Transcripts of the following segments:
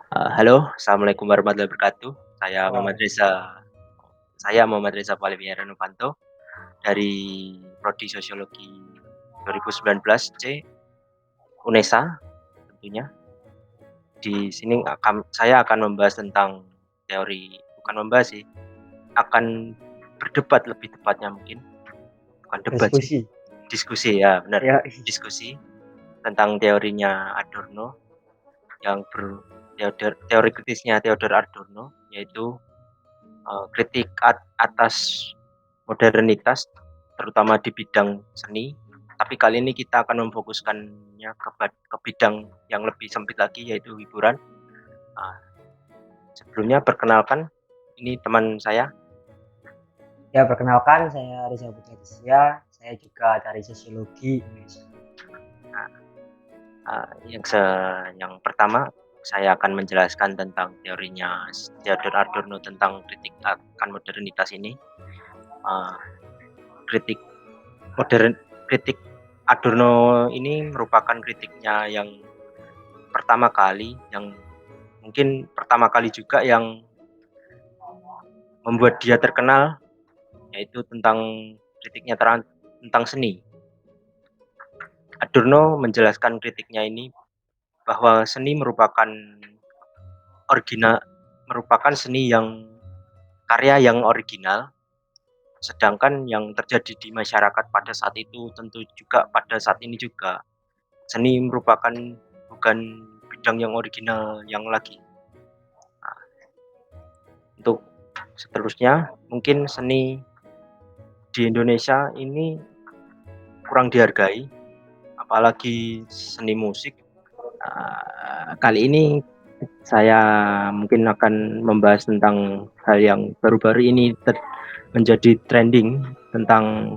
Halo, assalamualaikum warahmatullahi wabarakatuh. Saya Muhammad Reza Waalaikumsalam. saya Muhammad Reza Palivira Novanto dari Prodi Sosiologi 2019 C, UNESA tentunya. Di sini saya akan membahas tentang bukan membahas sih, akan berdebat lebih tepatnya mungkin, bukan debat sih, Diskusi. diskusi ya benar, Ya, diskusi tentang teorinya Adorno yang teori kritisnya Theodor Adorno, yaitu kritik atas modernitas, terutama di bidang seni. Tapi kali ini kita akan memfokuskannya ke bidang yang lebih sempit lagi, yaitu hiburan. Nah, sebelumnya perkenalkan, ini teman saya. ya perkenalkan saya Riza Putra Kezia, saya juga dari Sosiologi Indonesia. Nah, yang pertama saya akan menjelaskan tentang teorinya Theodor Adorno tentang kritik akan modernitas ini. Uh, kritik modern kritik Adorno ini merupakan kritiknya yang mungkin pertama kali juga yang membuat dia terkenal, yaitu tentang kritiknya tentang seni. Adorno menjelaskan kritiknya ini bahwa seni merupakan karya yang original, sedangkan yang terjadi di masyarakat pada saat itu tentu juga pada saat ini juga seni merupakan bukan bidang yang original yang lagi. Nah, untuk seterusnya mungkin seni di Indonesia ini kurang dihargai, apalagi seni musik. Kali ini saya mungkin akan membahas tentang hal yang baru-baru ini menjadi trending, tentang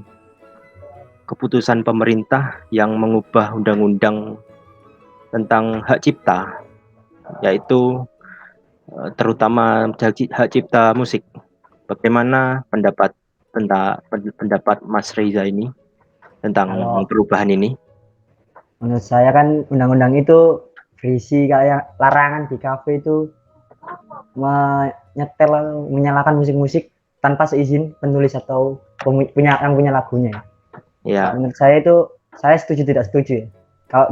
keputusan pemerintah yang mengubah undang-undang tentang hak cipta, yaitu terutama hak cipta musik. Bagaimana pendapat Mas Reza ini tentang Kalau perubahan ini? menurut saya kan undang-undang itu berisi kayak larangan di kafe itu menyetel menyalakan musik-musik tanpa seizin penulis atau yang punya lagunya. Kalau Ya, menurut saya itu saya setuju tidak setuju ya. Kalau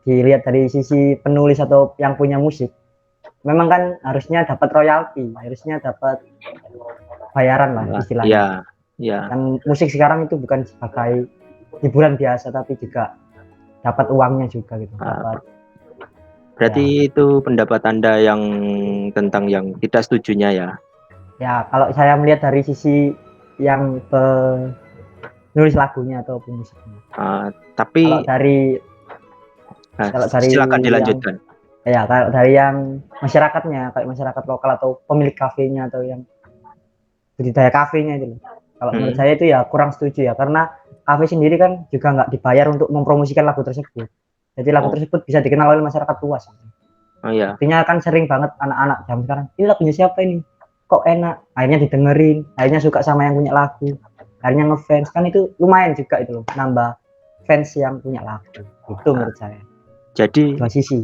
dilihat dari sisi penulis atau yang punya musik, memang kan harusnya dapat royalti, harusnya dapat bayaran lah istilahnya. ya, ya. Yang musik sekarang itu bukan sebagai hiburan biasa tapi juga dapat uangnya juga gitu, dapat ya. Berarti itu pendapat Anda yang tentang yang tidak setujunya ya? Ya, kalau saya melihat dari sisi yang penulis lagunya atau pemusiknya. Kalau Tapi dari kalau dari silakan yang dilanjutkan. kalau dari yang masyarakatnya kayak masyarakat lokal atau pemilik kafenya atau yang budidaya kafenya itu. Kalau menurut Hmm. saya itu ya kurang setuju ya, karena kafe sendiri kan juga nggak dibayar untuk mempromosikan lagu tersebut. Jadi lagu Oh, tersebut bisa dikenal oleh masyarakat luas. oh ya. Artinya kan sering banget anak-anak zaman sekarang, ini lagunya siapa ini? Kok enak? Akhirnya didengerin, akhirnya suka sama yang punya lagu, akhirnya ngefans. Kan itu lumayan juga itu loh, nambah fans yang punya lagu. Itu Nah, menurut saya. jadi Dua sisi.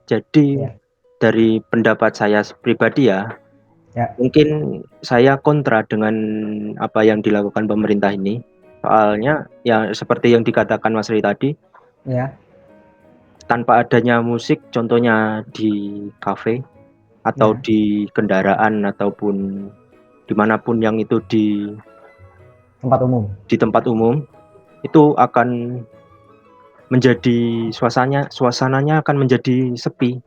jadi Ya, dari pendapat saya pribadi ya, ya, mungkin saya kontra dengan apa yang dilakukan pemerintah ini. Soalnya ya seperti yang dikatakan Mas Ri tadi, ya, tanpa adanya musik, contohnya di kafe atau ya. di kendaraan ataupun dimanapun yang itu Tempat umum. di tempat umum, itu akan menjadi suasananya akan menjadi sepi,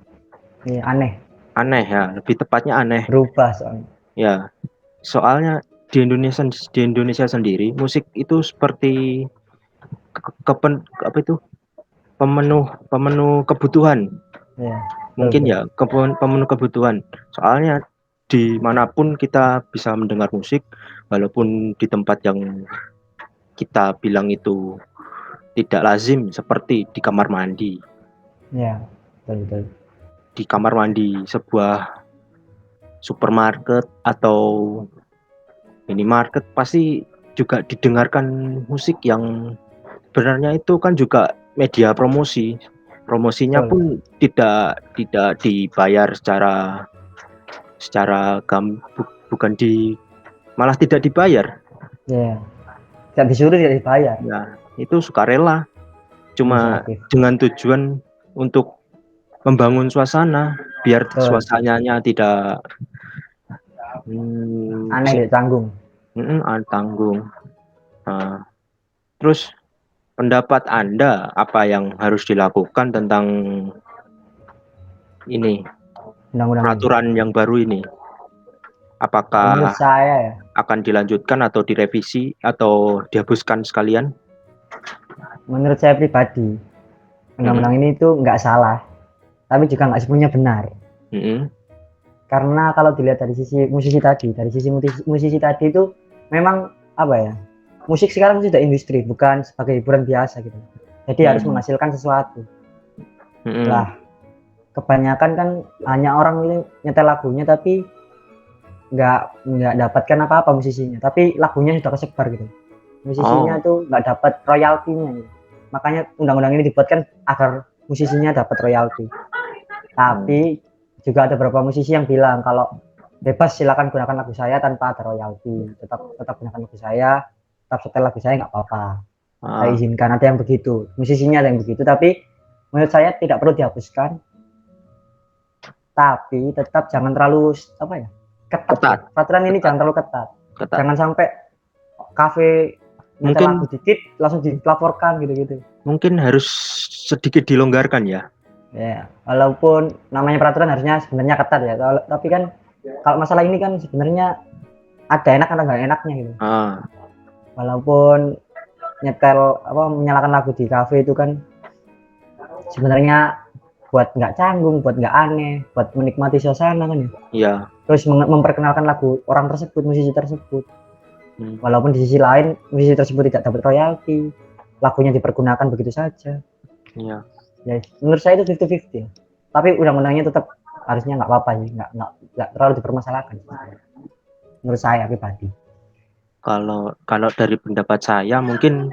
Ini aneh, aneh ya, lebih tepatnya aneh berubah soalnya. ya. Soalnya di Indonesia sendiri musik itu seperti apa itu, pemenuh pemenuh kebutuhan, Ya, betul, mungkin betul. ya, pemenuh kebutuhan. Soalnya dimanapun kita bisa mendengar musik, walaupun di tempat yang kita bilang itu tidak lazim, seperti di kamar mandi. Ya, betul, betul. Di kamar mandi sebuah supermarket atau minimarket pasti juga didengarkan musik yang sebenarnya itu kan juga media promosi. Promosinya betul. pun tidak dibayar secara bukan malah tidak dibayar. Ya, tidak disuruh, tidak dibayar. Ya, itu sukarela. Cuma Inisiatif. dengan tujuan untuk membangun suasana biar Betul. suasananya tidak Aneh deh, tanggung. tanggung. Terus pendapat Anda apa yang harus dilakukan tentang ini Undang-undang ini. peraturan yang baru ini? Kalau menurut Apakah saya ya, akan dilanjutkan atau direvisi atau dihapuskan sekalian? menurut saya pribadi, undang-undang ini itu nggak salah, tapi juga nggak sepenuhnya benar. Karena kalau dilihat dari sisi musisi tadi itu memang apa ya, musik sekarang sudah industri, bukan sebagai hiburan biasa gitu. Jadi harus menghasilkan sesuatu. Lah, kebanyakan kan hanya orang ini nyetel lagunya tapi nggak dapatkan apa-apa musisinya, tapi lagunya sudah kesebar gitu. Musisinya tuh nggak dapat royaltinya gitu. Makanya undang-undang ini dibuatkan agar musisinya dapat royalti. Tapi juga ada beberapa musisi yang bilang kalau bebas silakan gunakan lagu saya tanpa ada royalti, tetap gunakan lagu saya, tetap setel lagu saya nggak apa-apa, saya izinkan. Ada yang begitu, musisinya ada yang begitu, tapi menurut saya tidak perlu dihapuskan, tapi tetap jangan terlalu apa ya, ketat. Peraturan ini jangan terlalu ketat. Jangan sampai kafe nyetel lagu dikit langsung dilaporkan gitu-gitu. Mungkin harus sedikit dilonggarkan ya. Ya, walaupun namanya peraturan harusnya sebenarnya ketat ya, tapi kan kalau masalah ini kan sebenarnya ada enak atau nggak enaknya gitu. Walaupun nyetel menyalakan lagu di kafe itu kan sebenarnya buat nggak canggung, buat nggak aneh, buat menikmati suasana kan ya. Iya. Terus memperkenalkan lagu orang tersebut, musisi tersebut. Walaupun di sisi lain musisi tersebut tidak dapat royalti, lagunya dipergunakan begitu saja. Iya. Ya, menurut saya itu 50-50. Tapi undang-undangnya tetap harusnya nggak apa-apa ya, nggak terlalu dipermasalahkan. Menurut saya pribadi. Kalau dari pendapat saya mungkin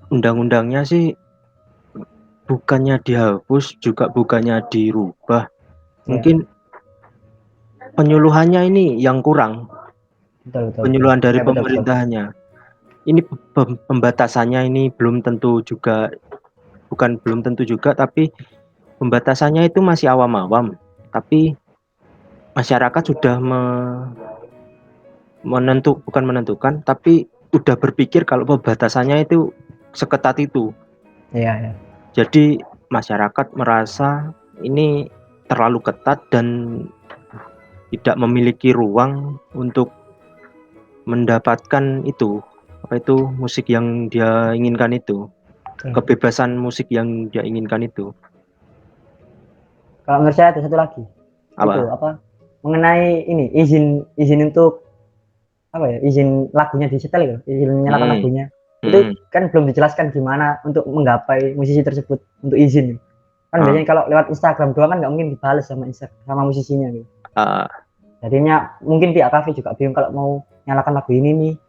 undang-undangnya sih bukannya dihapus juga bukannya dirubah. Mungkin penyuluhannya ini yang kurang. Betul. Penyuluhan dari pemerintahnya. Ini pembatasannya ini belum tentu juga, tapi pembatasannya itu masih awam-awam. Tapi masyarakat sudah bukan menentukan, tapi udah berpikir kalau pembatasannya itu seketat itu. Iya. Jadi masyarakat merasa ini terlalu ketat dan tidak memiliki ruang untuk mendapatkan musik yang dia inginkan itu, kebebasan musik yang dia inginkan itu. Kalau menurut saya ada satu lagi. Itu mengenai ini izin untuk izin lagunya disetel gitu, izin menyalakan lagunya. Itu kan belum dijelaskan gimana untuk menggapai musisi tersebut untuk izin. Kan biasanya kalau lewat Instagram doang kan nggak mungkin dibalas sama musisinya gitu. Jadinya mungkin pihak kafe juga bingung kalau mau nyalakan lagu ini nih.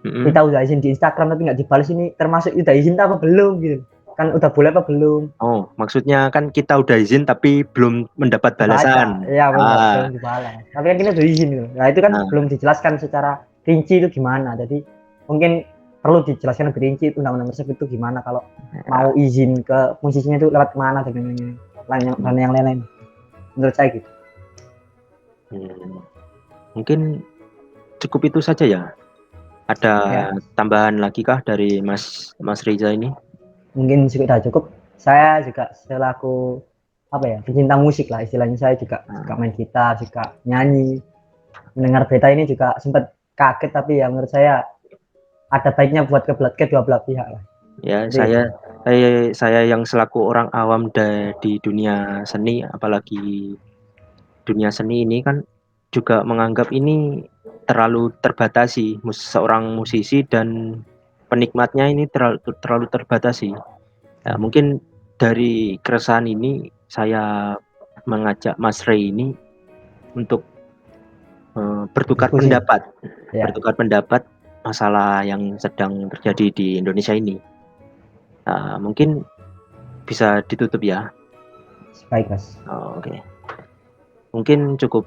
Kita udah izin di Instagram tapi nggak dibalas, ini termasuk udah izin apa belum gitu. Kan udah boleh apa belum? Oh, maksudnya kan kita udah izin tapi belum mendapat balasan. Iya, belum dibalas. Tapi kan kita udah izin gitu. Nah, itu kan belum dijelaskan secara rinci itu gimana. Jadi mungkin perlu dijelaskan lebih rinci undang-undang tersebut itu gimana kalau mau izin ke musisinya itu lewat mana dan yang lain-lain. Menurut saya gitu. Mungkin cukup itu saja ya. Ada tambahan lagi kah dari Mas Riza ini? Mungkin sudah cukup. Saya juga selaku pecinta musik lah istilahnya, saya juga suka main gitar, suka nyanyi. Mendengar berita ini juga sempat kaget, tapi ya menurut saya ada baiknya buat kedua belah pihak lah. Ya, saya yang selaku orang awam di dunia seni, apalagi dunia seni ini kan juga menganggap ini terlalu terbatasi. Seorang musisi dan penikmatnya ini terlalu terbatasi. Ya, mungkin dari keresahan ini saya mengajak Mas Ray ini untuk bertukar pendapat masalah yang sedang terjadi di Indonesia ini. Mungkin bisa ditutup ya. Baik, Mas. Oke. Mungkin cukup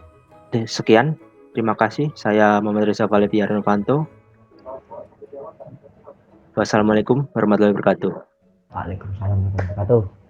sekian. Terima kasih. Saya Muhammad Reza Valeviar Novanto. Wassalamualaikum warahmatullahi wabarakatuh. Waalaikumsalam warahmatullahi wabarakatuh.